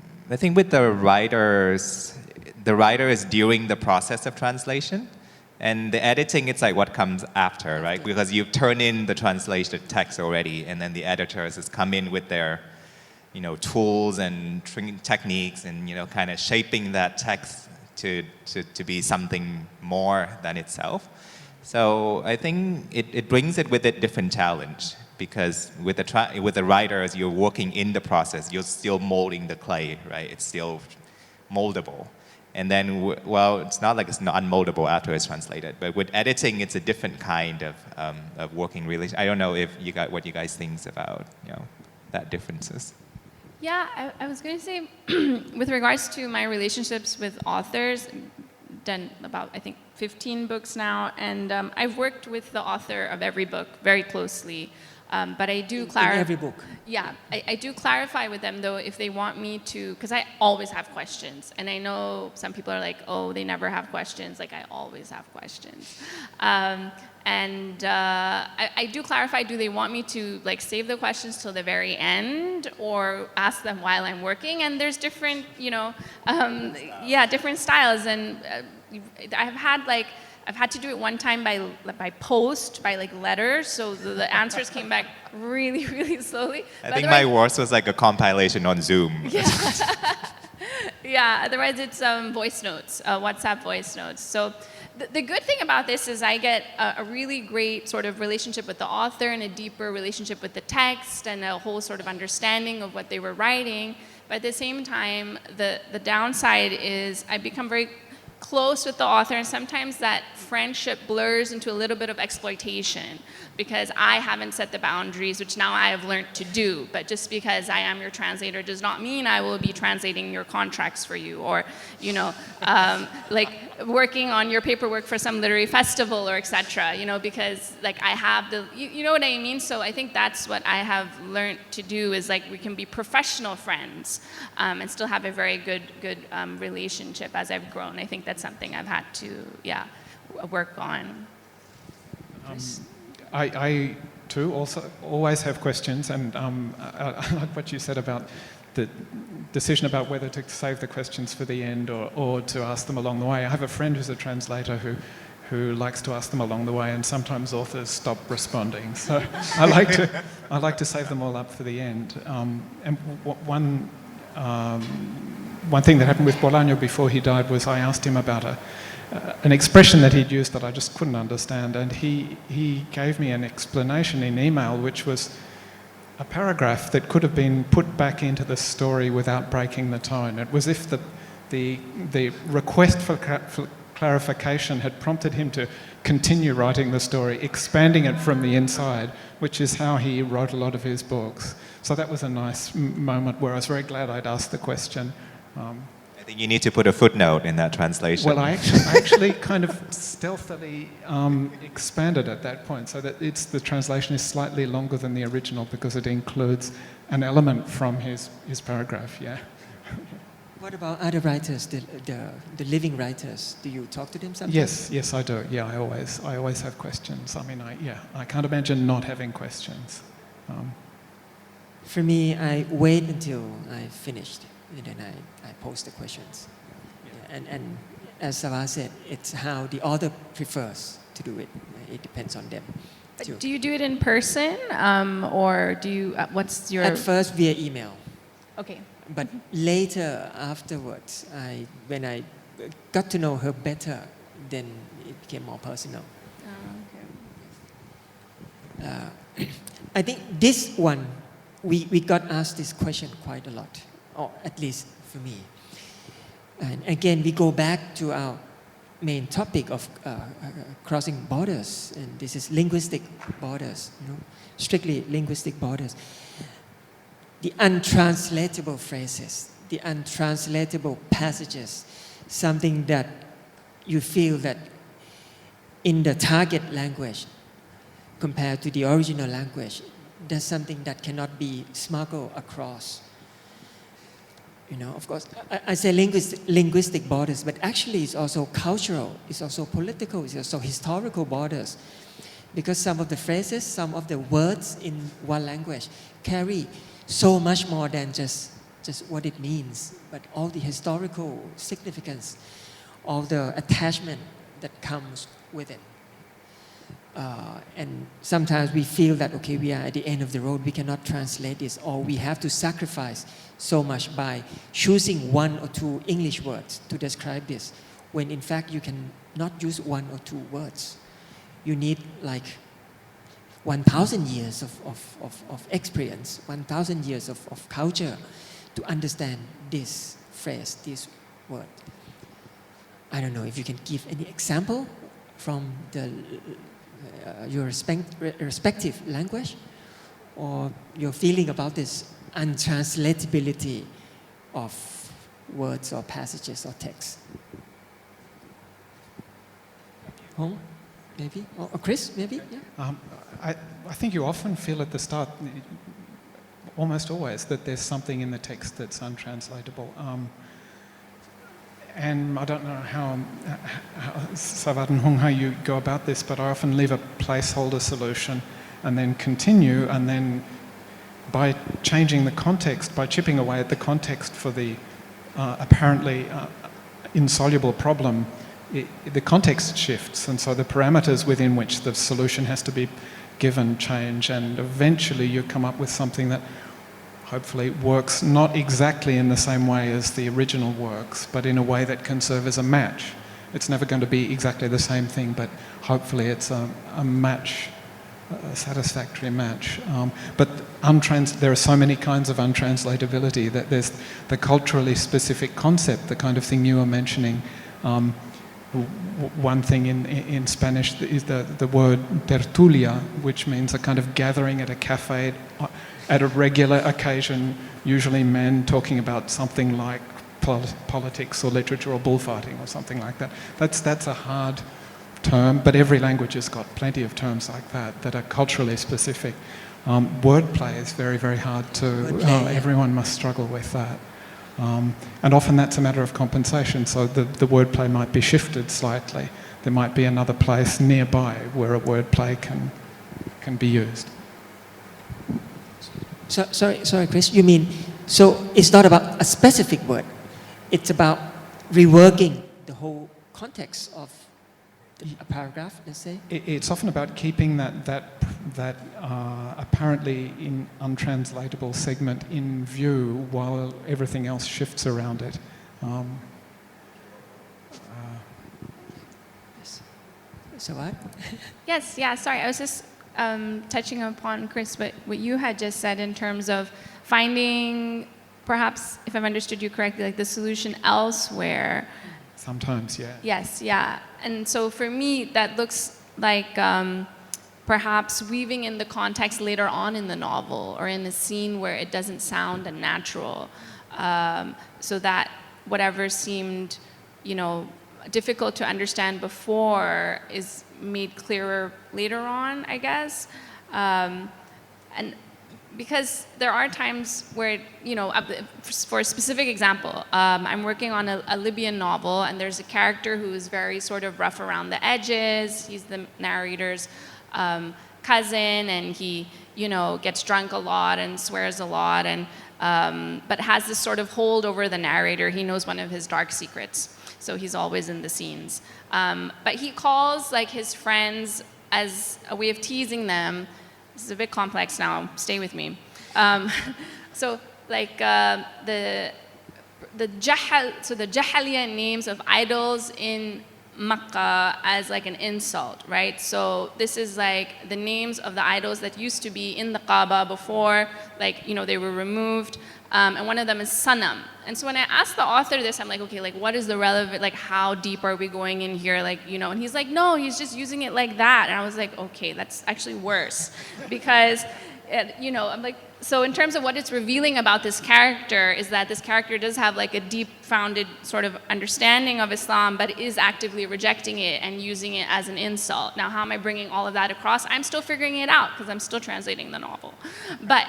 with the writer is during the process of translation. And the editing, it's like what comes after, right? Because you've turned in the translated text already, and then the editors has come in with their, tools and techniques, and kind of shaping that text to be something more than itself. So I think it brings it with a different challenge, because with the writers, you're working in the process. You're still molding the clay, right? It's still moldable. And then, it's not like it's not unmoldable after it's translated, but with editing, it's a different kind of working relation. I don't know if what you guys think about, that differences. Yeah, I was going to say, with regards to my relationships with authors, done about, I think, 15 books now, and I've worked with the author of every book very closely. But I do clarify. In every book. Yeah, I do clarify with them though if they want me to, because I always have questions, and I know some people are like, oh, they never have questions. Like I always have questions, and I do clarify. Do they want me to like save the questions till the very end, or ask them while I'm working? And there's different, different styles, and I've had like I've had to do it one time by post, by like letters, so the answers came back really, really slowly. I think my worst was like a compilation on Zoom. Yeah, otherwise it's voice notes, WhatsApp voice notes. So the good thing about this is I get a really great sort of relationship with the author and a deeper relationship with the text and a whole sort of understanding of what they were writing. But at the same time, the downside is I become very close with the author, and sometimes that friendship blurs into a little bit of exploitation because I haven't set the boundaries, which now I have learned to do. But just because I am your translator does not mean I will be translating your contracts for you, or like working on your paperwork for some literary festival or etc. Because like I have the, you know what I mean. So I think that's what I have learned to do is like we can be professional friends and still have a very good relationship as I've grown. I think that's something I've had to work on. I too also always have questions, and I like what you said about the decision about whether to save the questions for the end or to ask them along the way. I have a friend who's a translator who likes to ask them along the way, and sometimes authors stop responding. So I like to save them all up for the end. And one thing that happened with Bolaño before he died was I asked him about an expression that he'd used that I just couldn't understand, and he gave me an explanation in email, which was a paragraph that could have been put back into the story without breaking the tone. It was if the request for clarification had prompted him to continue writing the story, expanding it from the inside, which is how he wrote a lot of his books. So that was a nice moment where I was very glad I'd asked the question. I think you need to put a footnote in that translation. Well, I actually kind of stealthily expanded at that point so that the translation is slightly longer than the original because it includes an element from his paragraph, yeah. What about other writers, the living writers? Do you talk to them sometimes? Yes, I do. Yeah, I always have questions. I mean, I can't imagine not having questions. For me, I wait until I finished, and then I post the questions. Yeah. And as Sawad said, it's how the author prefers to do it. It depends on them. Do you do it in person, or do you? What's your? At first, via email. Okay. But later, afterwards, when I got to know her better, then it became more personal. Oh, okay. I think this one, we got asked this question quite a lot, or at least for me. And again, we go back to our main topic of crossing borders, and this is linguistic borders, strictly linguistic borders. The untranslatable phrases, the untranslatable passages, something that you feel that in the target language compared to the original language, there's something that cannot be smuggled across. Of course, I say linguistic borders, but actually it's also cultural, it's also political, it's also historical borders. Because some of the phrases, some of the words in one language carry so much more than just what it means, but all the historical significance, all the attachment that comes with it. And sometimes we feel that, okay, we are at the end of the road, we cannot translate this, or we have to sacrifice so much by choosing one or two English words to describe this, when in fact you can not use one or two words. You need like 1,000 years of experience, 1,000 years of culture to understand this phrase, this word. I don't know if you can give any example from your respective language, or your feeling about this untranslatability of words or passages or texts. Hong, maybe? Or Chris, maybe? Yeah. I think you often feel at the start, almost always, that there's something in the text that's untranslatable. And I don't know how Sawad and Hong, how you go about this, but I often leave a placeholder solution and then continue, and then by changing the context, by chipping away at the context for the apparently insoluble problem, the context shifts, and so the parameters within which the solution has to be given change, and eventually you come up with something that hopefully works not exactly in the same way as the original works, but in a way that can serve as a match. It's never going to be exactly the same thing, but hopefully it's a match, a satisfactory match. But there are so many kinds of untranslatability, that there's the culturally specific concept, the kind of thing you were mentioning. One thing in Spanish is the word tertulia, which means a kind of gathering at a cafe at a regular occasion, usually men talking about something like politics or literature or bullfighting or something like that. That's a hard term, but every language has got plenty of terms like that are culturally specific. Wordplay is very, very hard to... everyone must struggle with that. And often that's a matter of compensation, so the wordplay might be shifted slightly. There might be another place nearby where a wordplay can be used. So, sorry, Chris, you mean, so it's not about a specific word, it's about reworking the whole context of a paragraph, let's say? It's often about keeping that apparently untranslatable segment in view while everything else shifts around it. Sawad? Yes, yeah, sorry. I was just touching upon, Chris, what you had just said in terms of finding, perhaps, if I've understood you correctly, like the solution elsewhere. Sometimes, yeah. Yes, yeah. And so for me, that looks like perhaps weaving in the context later on in the novel or in a scene where it doesn't sound unnatural, so that whatever seemed, difficult to understand before is made clearer later on, I guess. And because there are times where, for a specific example, I'm working on a Libyan novel, and there's a character who is very sort of rough around the edges. He's the narrator's cousin, and he, gets drunk a lot and swears a lot, and but has this sort of hold over the narrator. He knows one of his dark secrets, so he's always in the scenes. But he calls his friends as a way of teasing them. This is a bit complex now, stay with me. So the Jahaliya names of idols in Makkah as an insult, right? So this is the names of the idols that used to be in the Kaaba before, they were removed. And one of them is Sanam. And so when I asked the author this, I'm like, okay, what is the relevant, how deep are we going in here, and he's like, no, he's just using it like that. And I was like, okay, that's actually worse. Because, I'm like, so in terms of what it's revealing about this character is that this character does have a deep-founded sort of understanding of Islam, but is actively rejecting it and using it as an insult. Now, how am I bringing all of that across? I'm still figuring it out because I'm still translating the novel. But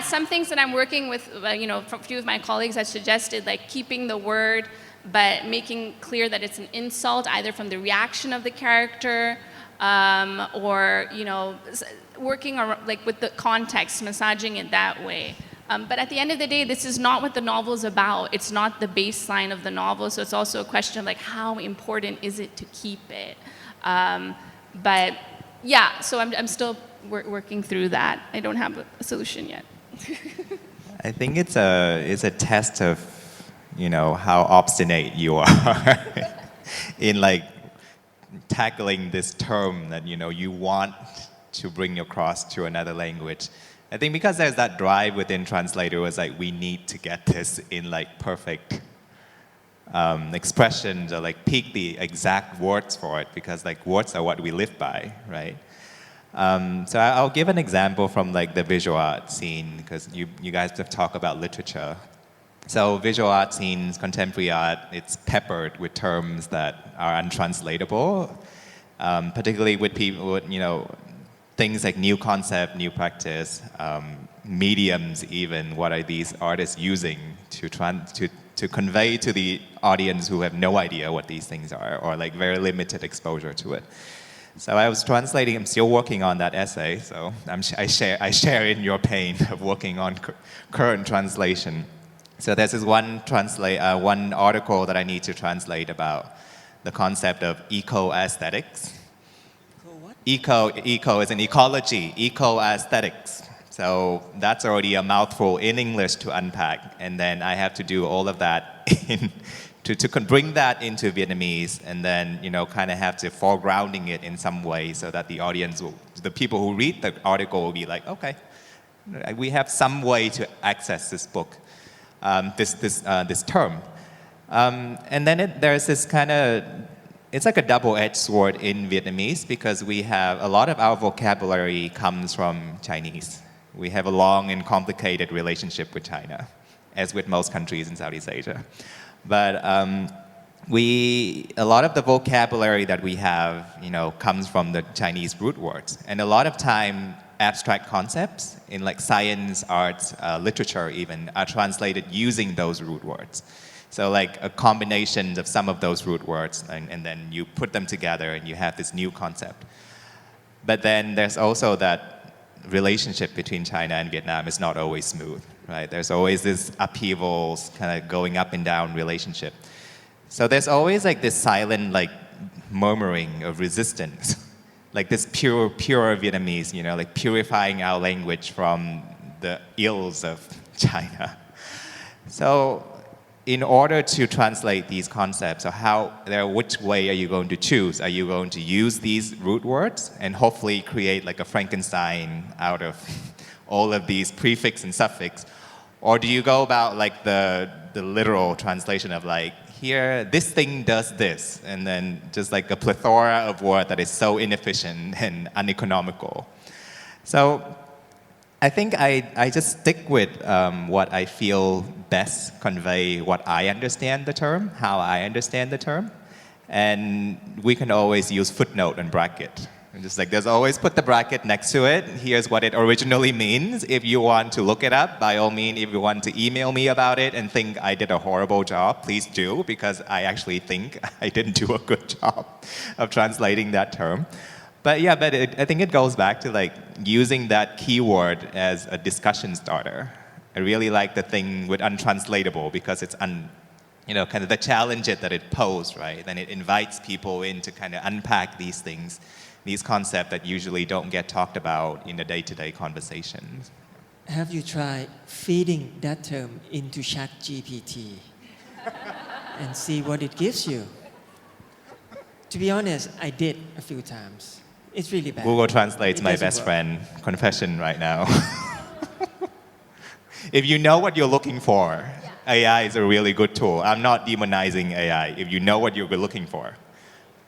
some things that I'm working with, a few of my colleagues have suggested, keeping the word, but making clear that it's an insult, either from the reaction of the character, or, working with the context, massaging it that way. But at the end of the day, this is not what the novel is about. It's not the baseline of the novel, so it's also a question of how important is it to keep it. But yeah, so I'm still working through that. I don't have a solution yet. I think it's a test of, how obstinate you are in tackling this term that you want to bring across to another language. I think because there's that drive within translators, we need to get this in perfect expressions, or pick the exact words for it, because words are what we live by, right? So I'll give an example from the visual art scene, because you guys have talked about literature. So visual art scenes, contemporary art, it's peppered with terms that are untranslatable, particularly with people, things like new concept, new practice, mediums even. What are these artists using to convey to the audience who have no idea what these things are, or very limited exposure to it? So I was translating, I'm still working on that essay, so I share in your pain of working on current translation. So there's this one article that I need to translate about the concept of eco-aesthetics. What? Eco is an ecology, eco-aesthetics. So that's already a mouthful in English to unpack. And then I have to do all of that to bring that into Vietnamese and then, kind of have to foregrounding it in some way so that the audience the people who read the article will be like, okay, we have some way to access this book, this term. And then there's this kind of, it's like a double-edged sword in Vietnamese because we have, a lot of our vocabulary comes from Chinese. We have a long and complicated relationship with China, as with most countries in Southeast Asia. But a lot of the vocabulary that we have, comes from the Chinese root words. And a lot of time, abstract concepts in like science, arts, literature even, are translated using those root words. So like a combination of some of those root words, and then you put them together and you have this new concept. But then there's also that relationship between China and Vietnam is not always smooth, right? There's always this upheavals, kind of going up and down relationship. So there's always like this silent like murmuring of resistance, like this pure Vietnamese, like purifying our language from the ills of China. So in order to translate these concepts, which way are you going to choose? Are you going to use these root words and hopefully create like a Frankenstein out of all of these prefix and suffix? Or do you go about like the literal translation of like, here, this thing does this, and then just like a plethora of words that is so inefficient and uneconomical? So I think I just stick with what I feel best convey what I understand the term, how I understand the term. And we can always use footnote and bracket. And just like there's always put the bracket next to it. Here's what it originally means. If you want to look it up, by all means, if you want to email me about it and think I did a horrible job, please do, because I actually think I didn't do a good job of translating that term. But yeah, I think it goes back to like using that keyword as a discussion starter. I really like the thing with untranslatable because it's kind of the challenge that it posed, right? And it invites people in to kind of unpack these things, these concepts that usually don't get talked about in the day-to-day conversations. Have you tried feeding that term into ChatGPT and see what it gives you? To be honest, I did a few times. It's really bad. Google Translate's my best work. friend. Confession right now. If you know what you're looking for, AI is a really good tool. I'm not demonizing AI if you know what you're looking for.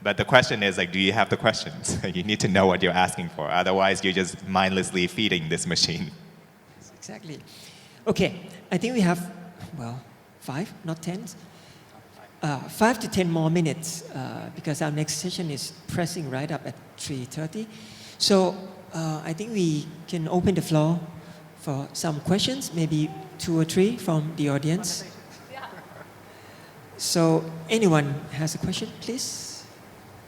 But the question is, like, do you have the questions? You need to know what you're asking for. Otherwise, you're just mindlessly feeding this machine. Exactly. Okay, I think we have, 5, not 10. 5 to 10 more minutes because our next session is pressing right up at 3:30. So I think we can open the floor for some questions, maybe 2 or 3 from the audience. So anyone has a question, please?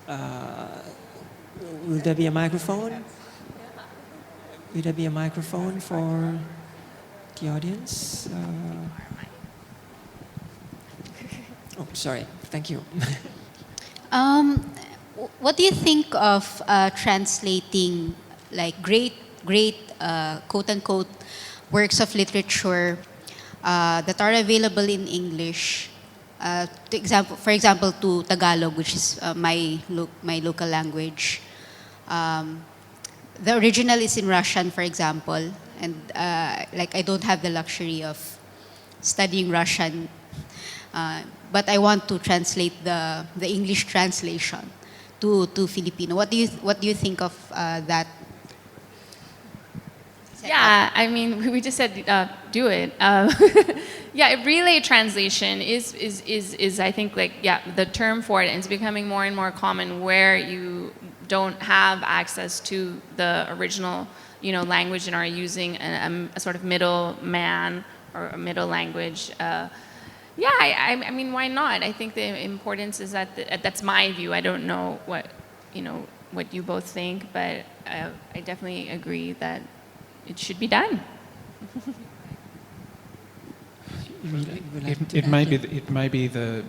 Will there be a microphone? Will there be a microphone for the audience? Oh, sorry. Thank you. What do you think of translating like great quote-unquote works of literature that are available in English, for example, to Tagalog, which is my local language. The original is in Russian, for example, and I don't have the luxury of studying Russian. But I want to translate the English translation to Filipino. What do you think of that? Yeah, I mean, we just said do it. Yeah, relay translation is I think the term for it, and it's becoming more and more common where you don't have access to the original language and are using a sort of middle man or a middle language. Yeah, I mean, why not? I think the importance is that that's my view. I don't know what you both think, but I definitely agree that it should be done. It may be the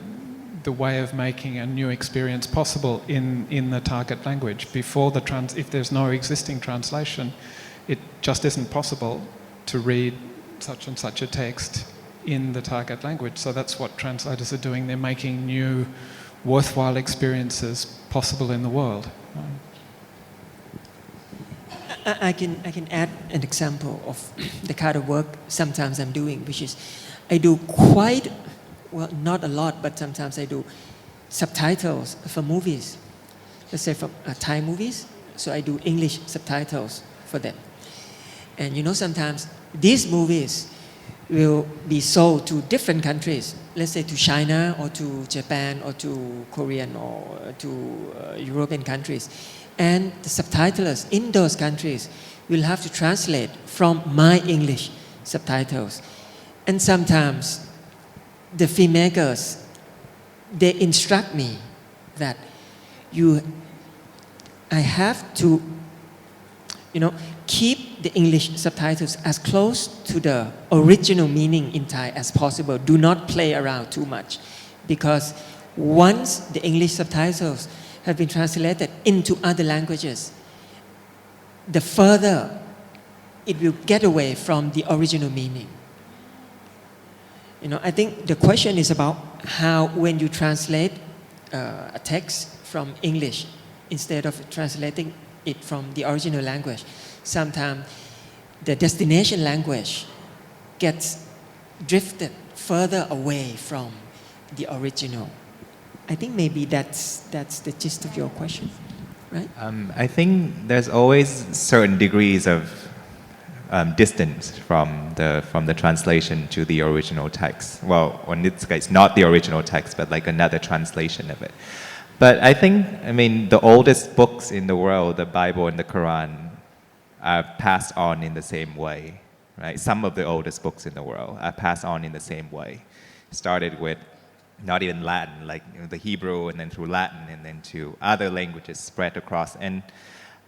the way of making a new experience possible in the target language. Before if there's no existing translation, it just isn't possible to read such and such a text in the target language. So that's what translators are doing. They're making new, worthwhile experiences possible in the world. I can add an example of the kind of work sometimes I'm doing, which is I do quite, well, not a lot, but sometimes I do subtitles for movies. Let's say for Thai movies, so I do English subtitles for them. And you know, sometimes these movies will be sold to different countries, let's say to China or to Japan or to Korean or to European countries. And the subtitlers in those countries will have to translate from my English subtitles. And sometimes the filmmakers, they instruct me that I have to, keep the English subtitles as close to the original meaning in Thai as possible. Do not play around too much, because once the English subtitles have been translated into other languages, the further it will get away from the original meaning. I think the question is about how, when you translate a text from English instead of translating it from the original language, sometimes the destination language gets drifted further away from the original. I think maybe that's the gist of your question, right? I think there's always certain degrees of distance from the translation to the original text. Well, in this case, not the original text, but like another translation of it. But I think, the oldest books in the world, the Bible and the Quran, are passed on in the same way, right? Some of the oldest books in the world are passed on in the same way. Started with not even Latin, like the Hebrew, and then through Latin, and then to other languages spread across. And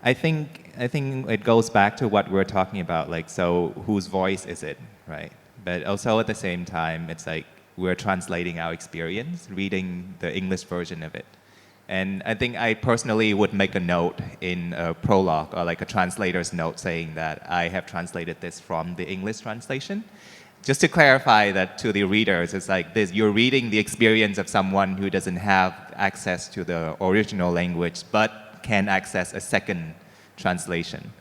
I think it goes back to what we're talking about, like, so whose voice is it, right? But also at the same time, it's like we're translating our experience, reading the English version of it. And I think I personally would make a note in a prologue, or like a translator's note, saying that I have translated this from the English translation. Just to clarify that to the readers, it's like this: you're reading the experience of someone who doesn't have access to the original language, but can access a second translation.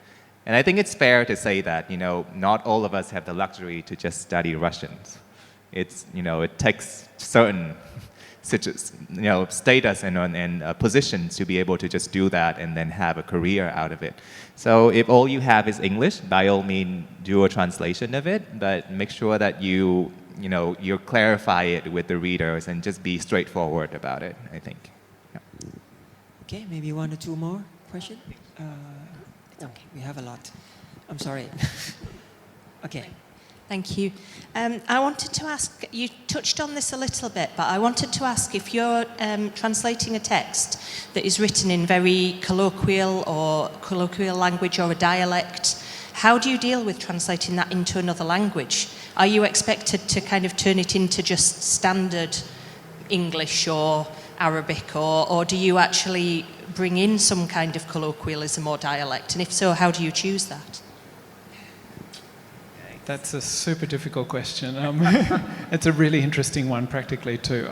And I think it's fair to say that, not all of us have the luxury to just study Russians. It takes certain status and positions to be able to just do that and then have a career out of it. So if all you have is English, by all means do a translation of it, but make sure that you clarify it with the readers and just be straightforward about it, I think. Yeah. Okay, maybe one or two more questions? Okay, we have a lot. I'm sorry. Okay. Thank you. I wanted to ask, you touched on this a little bit, but I wanted to ask, if you're translating a text that is written in very colloquial language or a dialect, how do you deal with translating that into another language? Are you expected to kind of turn it into just standard English or Arabic, or do you actually bring in some kind of colloquialism or dialect? And if so, how do you choose that? That's a super difficult question. It's a really interesting one practically too.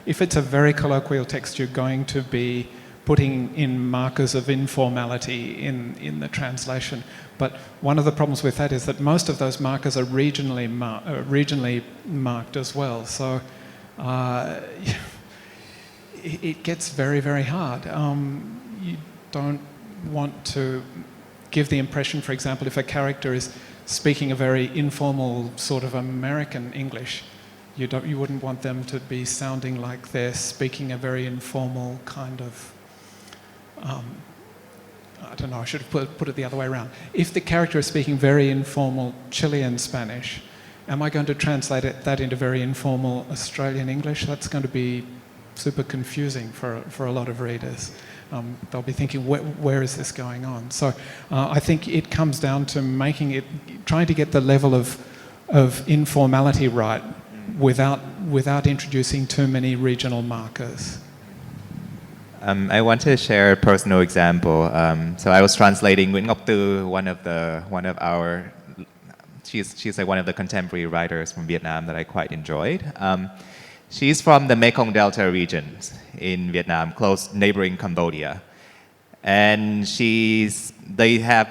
If it's a very colloquial text, you're going to be putting in markers of informality in the translation. But one of the problems with that is that most of those markers are regionally marked as well. So it gets very, very hard. You don't want to give the impression, for example, if a character is speaking a very informal sort of American English, you wouldn't want them to be sounding like they're speaking a very informal kind of, I don't know, I should have put it the other way around. If the character is speaking very informal Chilean Spanish, am I going to translate that into very informal Australian English? That's going to be super confusing for a lot of readers. They'll be thinking, where is this going on? So I think it comes down to trying to get the level of informality right without introducing too many regional markers. I want to share a personal example. So I was translating Nguyễn Ngọc Tư, one of our, she's like one of the contemporary writers from Vietnam that I quite enjoyed. She's from the Mekong Delta regions in Vietnam, close neighboring Cambodia. And they have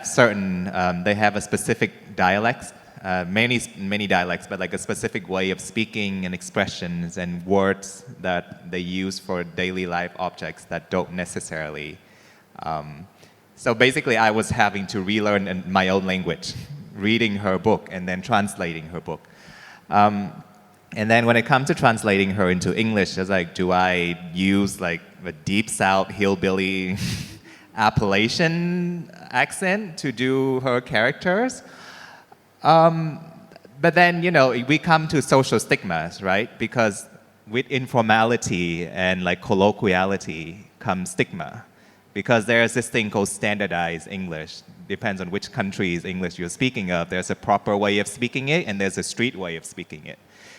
a specific dialects, many dialects, but like a specific way of speaking and expressions and words that they use for daily life objects that don't necessarily. So basically, I was having to relearn my own language, reading her book and then translating her book. And then when it comes to translating her into English, it's like, do I use like a deep South hillbilly Appalachian accent to do her characters? But then, you know, we come to social stigmas, right? Because with informality and like colloquiality comes stigma. Because there's this thing called standardized English. Depends on which country's English you're speaking of. There's a proper way of speaking it and there's a street way of speaking it.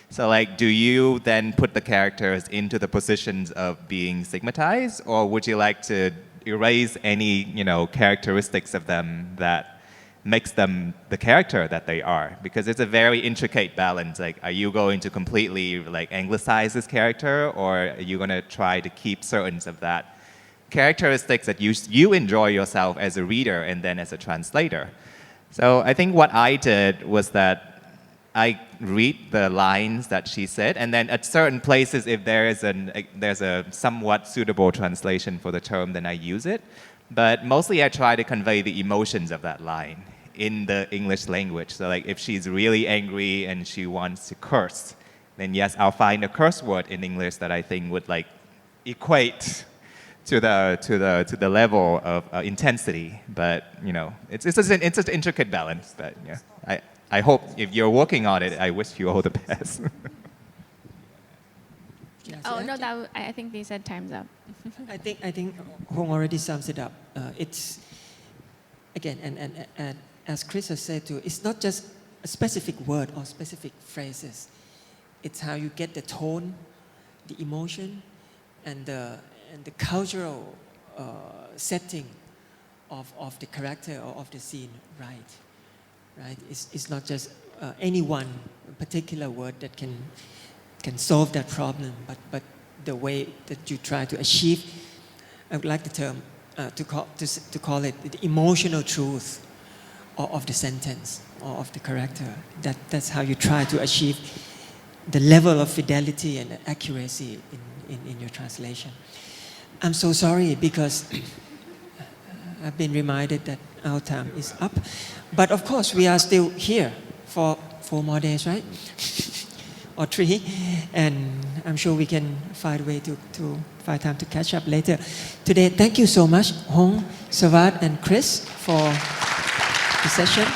So like, do you then put the characters into the positions of being stigmatized, or would you like to erase any, you know, characteristics of them that makes them the character that they are? Because it's a very intricate balance. Like, are you going to completely like anglicize this character, or are you going to try to keep certain of that characteristics that you enjoy yourself as a reader and then as a translator? So I think what I did was that I read the lines that she said, and then at certain places, if there's a somewhat suitable translation for the term, then I use it. But mostly I try to convey the emotions of that line in the English language. So like, if she's really angry and she wants to curse, then yes, I'll find a curse word in English that I think would like equate to the level of intensity. But you know, it's an intricate balance. But yeah, I hope if you're working on it, I wish you all the best. Oh no, I think they said time's up. I think Hong already sums it up. It's again, and as Chris has said too, it's not just a specific word or specific phrases. It's how you get the tone, the emotion, and the cultural setting of the character or of the scene right. It's not just any one particular word that can solve that problem, but the way that you try to achieve, I would like the term to call it the emotional truth of the sentence or of the character. That's how you try to achieve the level of fidelity and accuracy in your translation. I'm so sorry because I've been reminded that our time is up. But of course, we are still here for 4 more days, right? Or 3. And I'm sure we can find a way to find time to catch up later. Today, thank you so much, Hong, Sawad, and Chris for the session.